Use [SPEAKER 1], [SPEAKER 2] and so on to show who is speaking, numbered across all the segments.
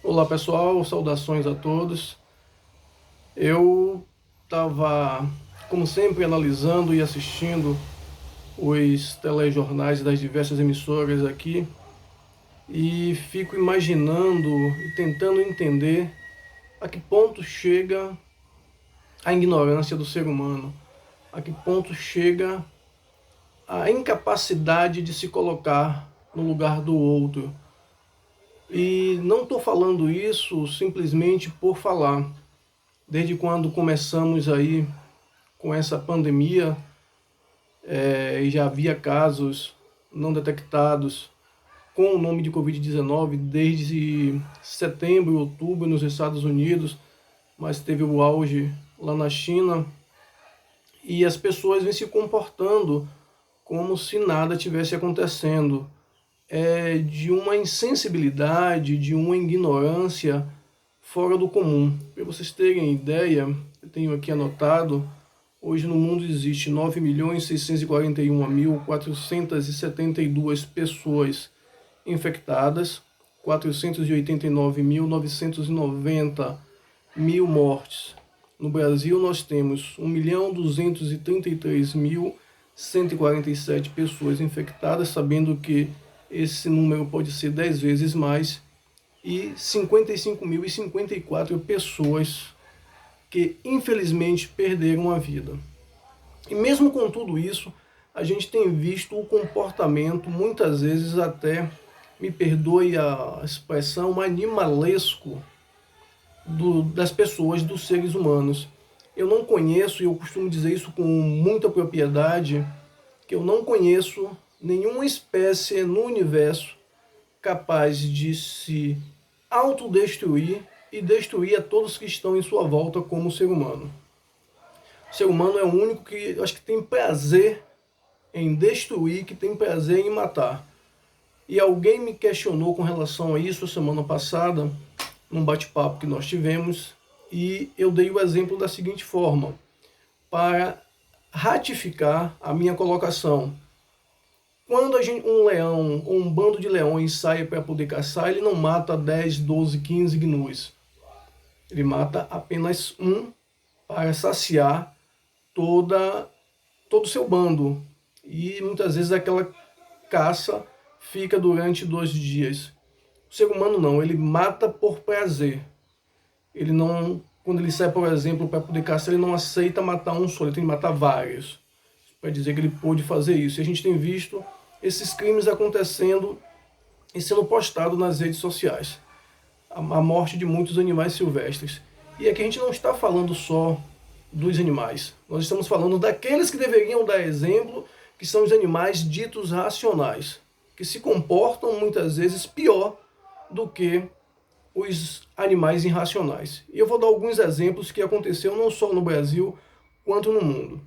[SPEAKER 1] Olá pessoal, saudações a todos. Eu estava, como sempre, analisando e assistindo os telejornais das diversas emissoras aqui e fico imaginando e tentando entender a que ponto chega a ignorância do ser humano, a que ponto chega a incapacidade de se colocar no lugar do outro. E não estou falando isso simplesmente por falar. Desde quando começamos aí com essa pandemia, e já havia casos não detectados com o nome de Covid-19 desde setembro, outubro nos Estados Unidos, mas teve o auge lá na China, e as pessoas vêm se comportando como se nada tivesse acontecendo. É de uma insensibilidade, de uma ignorância fora do comum. Para vocês terem ideia, eu tenho aqui anotado, hoje no mundo existe 9.641.472 pessoas infectadas, 489.990 mil mortes. No Brasil nós temos 1.233.147 pessoas infectadas, sabendo que esse número pode ser 10 vezes mais, e 55.054 pessoas que infelizmente perderam a vida. E mesmo com tudo isso, a gente tem visto o comportamento, muitas vezes até, me perdoe a expressão, animalesco das pessoas, dos seres humanos. Eu não conheço, e eu costumo dizer isso com muita propriedade, que eu não conheço nenhuma espécie no universo capaz de se autodestruir e destruir a todos que estão em sua volta como ser humano. O ser humano é o único que eu acho que tem prazer em destruir, que tem prazer em matar. E alguém me questionou com relação a isso semana passada, num bate-papo que nós tivemos, e eu dei o exemplo da seguinte forma, para ratificar a minha colocação. Quando um leão ou um bando de leões sai para poder caçar, ele não mata 10, 12, 15 gnus. Ele mata apenas um para saciar todo o seu bando. E muitas vezes aquela caça fica durante 2 dias. O ser humano não, ele mata por prazer. Ele não, quando ele sai, por exemplo, para poder caçar, ele não aceita matar um só, ele tem que matar vários. Para dizer que ele pôde fazer isso. E a gente tem visto esses crimes acontecendo e sendo postados nas redes sociais. A morte de muitos animais silvestres. E aqui a gente não está falando só dos animais. Nós estamos falando daqueles que deveriam dar exemplo, que são os animais ditos racionais, que se comportam muitas vezes pior do que os animais irracionais. E eu vou dar alguns exemplos que aconteceram não só no Brasil, quanto no mundo.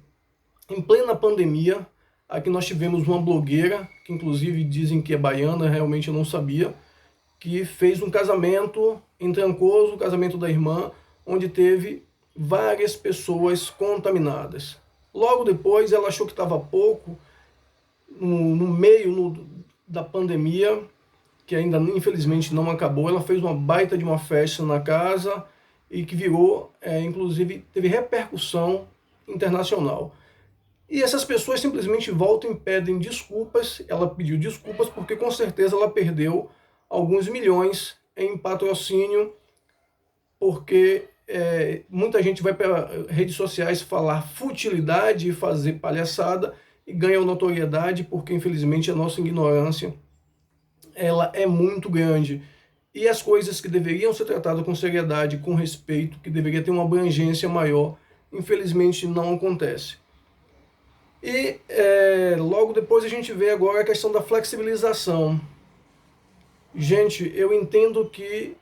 [SPEAKER 1] Em plena pandemia, aqui nós tivemos uma blogueira, que inclusive dizem que é baiana, realmente eu não sabia, que fez um casamento em Trancoso, o casamento da irmã, onde teve várias pessoas contaminadas. Logo depois, ela achou que estava pouco, no meio da pandemia, que ainda infelizmente não acabou, ela fez uma baita de uma festa na casa e que virou, inclusive, teve repercussão internacional. E essas pessoas simplesmente voltam e pedem desculpas. Ela pediu desculpas porque com certeza ela perdeu alguns milhões em patrocínio, porque muita gente vai para redes sociais falar futilidade e fazer palhaçada e ganha notoriedade, porque infelizmente a nossa ignorância ela é muito grande. E as coisas que deveriam ser tratadas com seriedade, com respeito, que deveria ter uma abrangência maior, infelizmente não acontece. E logo depois a gente vê agora a questão da flexibilização. Gente, eu entendo que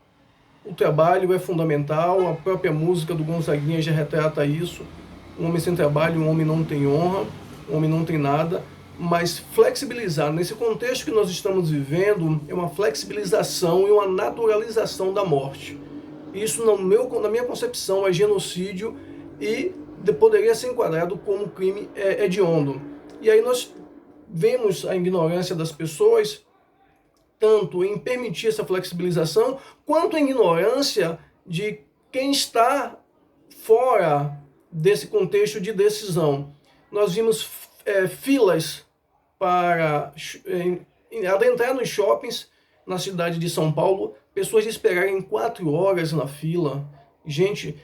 [SPEAKER 1] o trabalho é fundamental, a própria música do Gonzaguinha já retrata isso. Um homem sem trabalho, um homem não tem honra, um homem não tem nada. Mas flexibilizar, nesse contexto que nós estamos vivendo, é uma flexibilização e uma naturalização da morte. Isso, na minha concepção, é genocídio e poderia ser enquadrado como crime hediondo. E aí nós vemos a ignorância das pessoas tanto em permitir essa flexibilização, quanto a ignorância de quem está fora desse contexto de decisão. Nós vimos filas para adentrar nos shoppings na cidade de São Paulo, pessoas esperarem 4 horas na fila. Gente,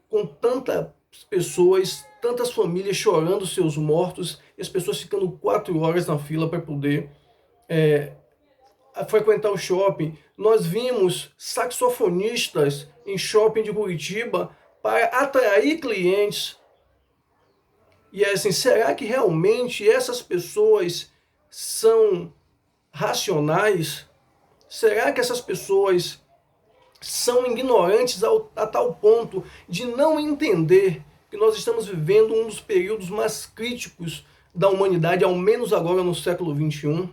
[SPEAKER 1] com tantas pessoas, tantas famílias chorando seus mortos, e as pessoas ficando 4 horas na fila para poder frequentar o shopping. Nós vimos saxofonistas em shopping de Curitiba para atrair clientes. E é assim, será que realmente essas pessoas são racionais? Será que essas pessoas são ignorantes a tal ponto de não entender que nós estamos vivendo um dos períodos mais críticos da humanidade, ao menos agora no século XXI?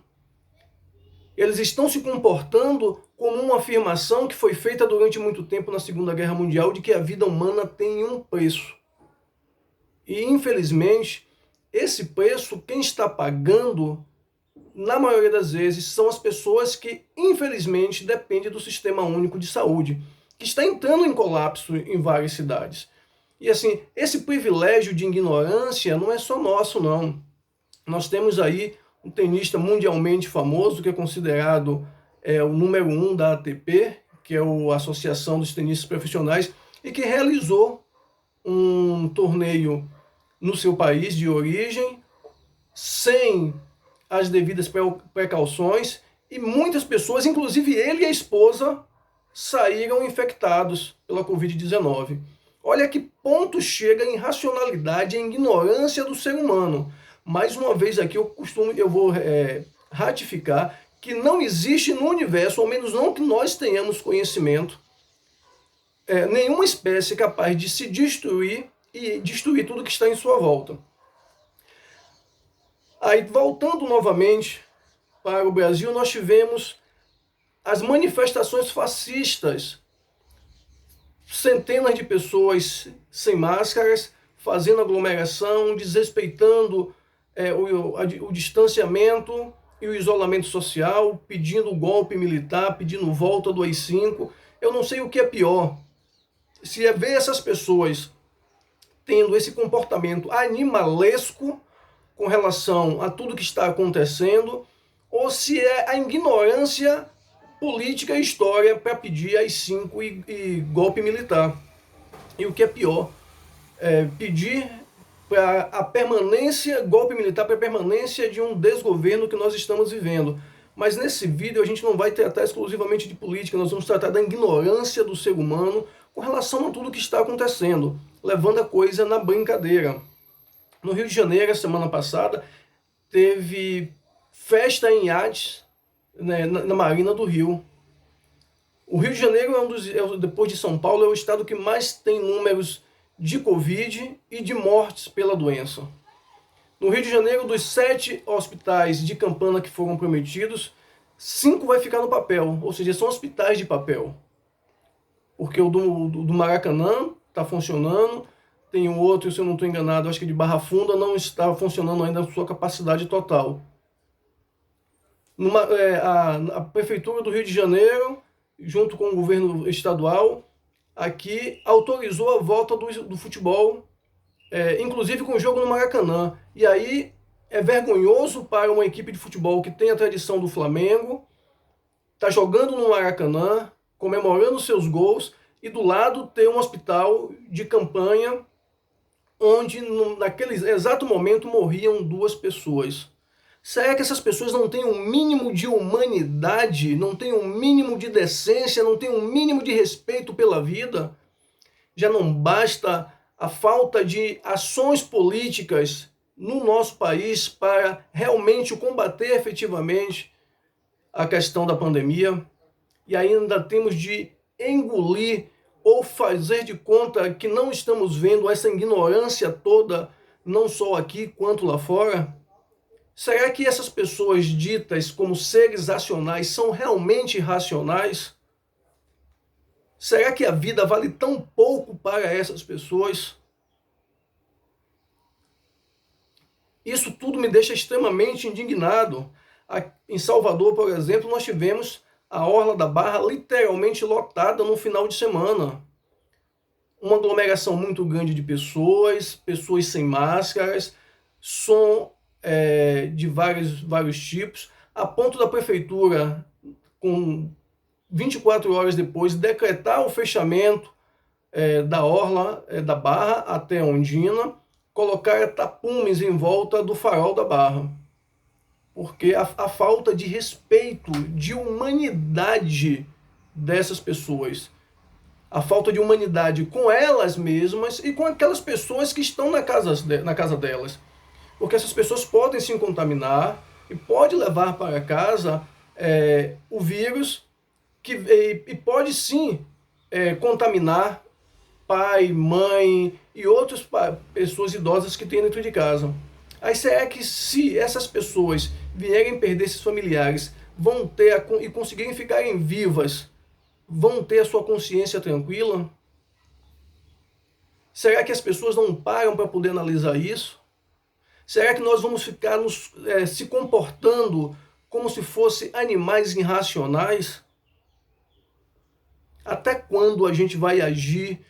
[SPEAKER 1] Eles estão se comportando como uma afirmação que foi feita durante muito tempo na Segunda Guerra Mundial, de que a vida humana tem um preço. E, infelizmente, esse preço, quem está pagando, na maioria das vezes, são as pessoas que, infelizmente, dependem do Sistema Único de Saúde, que está entrando em colapso em várias cidades. E, assim, esse privilégio de ignorância não é só nosso, não. Nós temos aí um tenista mundialmente famoso, que é considerado o número 1 da ATP, que é a Associação dos Tenistas Profissionais, e que realizou um torneio no seu país de origem, sem as devidas precauções, e muitas pessoas, inclusive ele e a esposa, saíram infectados pela Covid-19. Olha que ponto chega a irracionalidade e a ignorância do ser humano. Mais uma vez aqui eu vou ratificar que não existe no universo, ao menos não que nós tenhamos conhecimento, nenhuma espécie capaz de se destruir e destruir tudo que está em sua volta. Aí, voltando novamente para o Brasil, nós tivemos as manifestações fascistas. Centenas de pessoas sem máscaras, fazendo aglomeração, desrespeitando o distanciamento e o isolamento social, pedindo golpe militar, pedindo volta do AI-5. Eu não sei o que é pior. Se é ver essas pessoas tendo esse comportamento animalesco com relação a tudo que está acontecendo, ou se é a ignorância política e história para pedir AI-5 e golpe militar. E o que é pior, pedir para a permanência, golpe militar para a permanência de um desgoverno que nós estamos vivendo. Mas nesse vídeo a gente não vai tratar exclusivamente de política, nós vamos tratar da ignorância do ser humano com relação a tudo que está acontecendo, levando a coisa na brincadeira. No Rio de Janeiro, semana passada, teve festa em iates, né, na Marina do Rio. O Rio de Janeiro depois de São Paulo, é o estado que mais tem números de Covid e de mortes pela doença. No Rio de Janeiro, dos 7 hospitais de Campana que foram prometidos, 5 vai ficar no papel, ou seja, são hospitais de papel. Porque o do Maracanã está funcionando, tem um outro, se eu não estou enganado, acho que de Barra Funda, não está funcionando ainda na sua capacidade total. A Prefeitura do Rio de Janeiro, junto com o governo estadual, aqui autorizou a volta do futebol, inclusive com o jogo no Maracanã. E aí é vergonhoso para uma equipe de futebol que tem a tradição do Flamengo, está jogando no Maracanã, comemorando seus gols, e do lado ter um hospital de campanha, onde naquele exato momento morriam 2 pessoas. Será que essas pessoas não têm um mínimo de humanidade, não têm um mínimo de decência, não têm um mínimo de respeito pela vida? Já não basta a falta de ações políticas no nosso país para realmente combater efetivamente a questão da pandemia, e ainda temos de engolir ou fazer de conta que não estamos vendo essa ignorância toda, não só aqui quanto lá fora? Será que essas pessoas ditas como seres racionais são realmente racionais? Será que a vida vale tão pouco para essas pessoas? Isso tudo me deixa extremamente indignado. Em Salvador, por exemplo, nós tivemos a Orla da Barra literalmente lotada no final de semana. Uma aglomeração muito grande de pessoas, pessoas sem máscaras, som de vários tipos, a ponto da prefeitura, com 24 horas depois, decretar o fechamento da Orla da Barra até Ondina, colocar tapumes em volta do farol da Barra. Porque a falta de respeito, de humanidade dessas pessoas, a falta de humanidade com elas mesmas e com aquelas pessoas que estão na casa delas. Porque essas pessoas podem se contaminar e pode levar para casa o vírus e pode sim contaminar pai, mãe e outras pessoas idosas que tem dentro de casa. Aí será que se essas pessoas vierem perder esses familiares, vão ter e conseguirem ficarem vivas, vão ter a sua consciência tranquila? Será que as pessoas não param para poder analisar isso? Será que nós vamos ficar se comportando como se fossem animais irracionais? Até quando a gente vai agir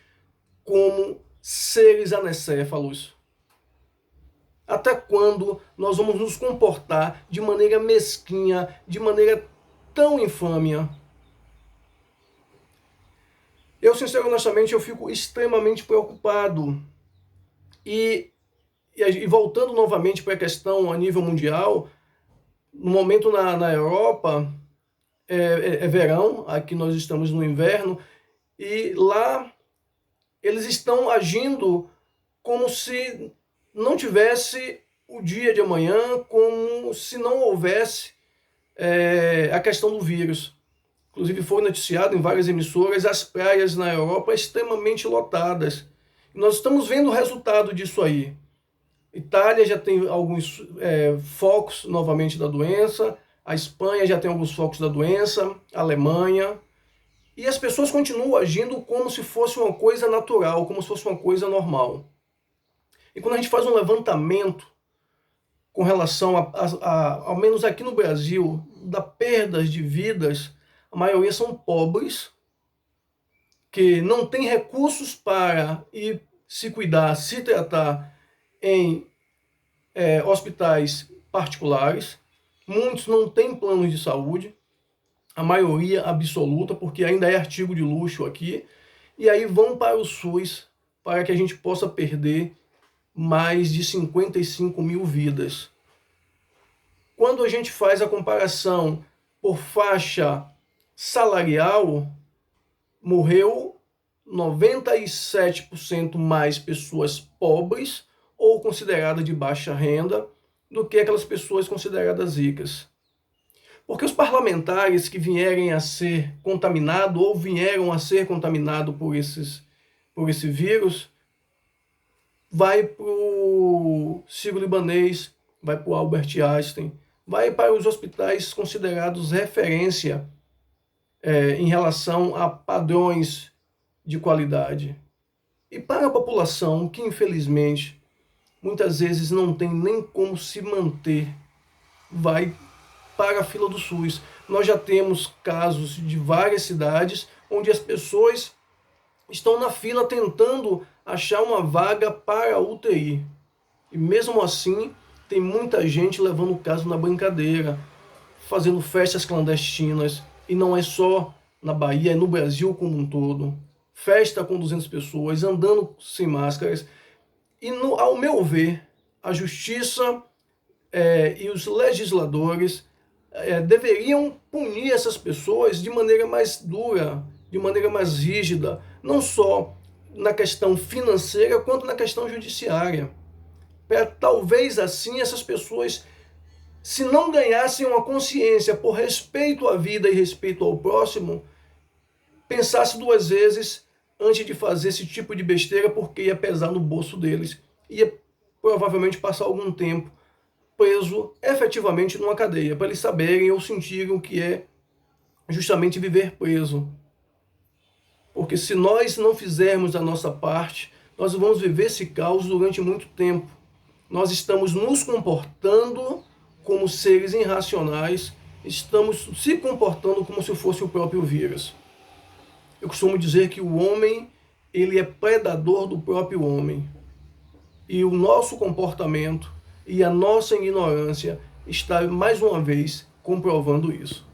[SPEAKER 1] como seres anecéfalos? Até quando nós vamos nos comportar de maneira mesquinha, de maneira tão infâmia? Eu, sinceramente, eu fico extremamente preocupado. E voltando novamente para a questão a nível mundial, no momento na Europa, é verão, aqui nós estamos no inverno, e lá eles estão agindo como se não tivesse o dia de amanhã, como se não houvesse a questão do vírus. Inclusive foi noticiado em várias emissoras as praias na Europa extremamente lotadas. E nós estamos vendo o resultado disso aí. Itália já tem alguns focos novamente da doença, a Espanha já tem alguns focos da doença, a Alemanha. E as pessoas continuam agindo como se fosse uma coisa natural, como se fosse uma coisa normal. E quando a gente faz um levantamento com relação ao menos aqui no Brasil, da perdas de vidas, a maioria são pobres, que não têm recursos para ir se cuidar, se tratar em hospitais particulares. Muitos não têm planos de saúde, a maioria absoluta, porque ainda é artigo de luxo aqui, e aí vão para o SUS para que a gente possa perder mais de 55 mil vidas. Quando a gente faz a comparação por faixa salarial, morreu 97% mais pessoas pobres ou consideradas de baixa renda do que aquelas pessoas consideradas ricas. Porque os parlamentares que vierem a ser contaminados ou vieram a ser contaminados por esse vírus, vai para o Sírio-Libanês, vai para o Albert Einstein, vai para os hospitais considerados referência em relação a padrões de qualidade. E para a população que, infelizmente, muitas vezes não tem nem como se manter, vai para a fila do SUS. Nós já temos casos de várias cidades onde as pessoas estão na fila tentando achar uma vaga para a UTI. E mesmo assim, tem muita gente levando o caso na brincadeira, fazendo festas clandestinas. E não é só na Bahia, é no Brasil como um todo. Festa com 200 pessoas, andando sem máscaras. E, ao meu ver, a justiça e os legisladores deveriam punir essas pessoas de maneira mais dura, de maneira mais rígida, não só na questão financeira, quanto na questão judiciária. Para talvez assim essas pessoas, se não ganhassem uma consciência por respeito à vida e respeito ao próximo, pensasse duas vezes antes de fazer esse tipo de besteira, porque ia pesar no bolso deles. Ia provavelmente passar algum tempo preso efetivamente numa cadeia, para eles saberem ou sentirem o que é justamente viver preso. Porque se nós não fizermos a nossa parte, nós vamos viver esse caos durante muito tempo. Nós estamos nos comportando como seres irracionais, estamos se comportando como se fosse o próprio vírus. Eu costumo dizer que o homem, ele é predador do próprio homem. E o nosso comportamento e a nossa ignorância está mais uma vez comprovando isso.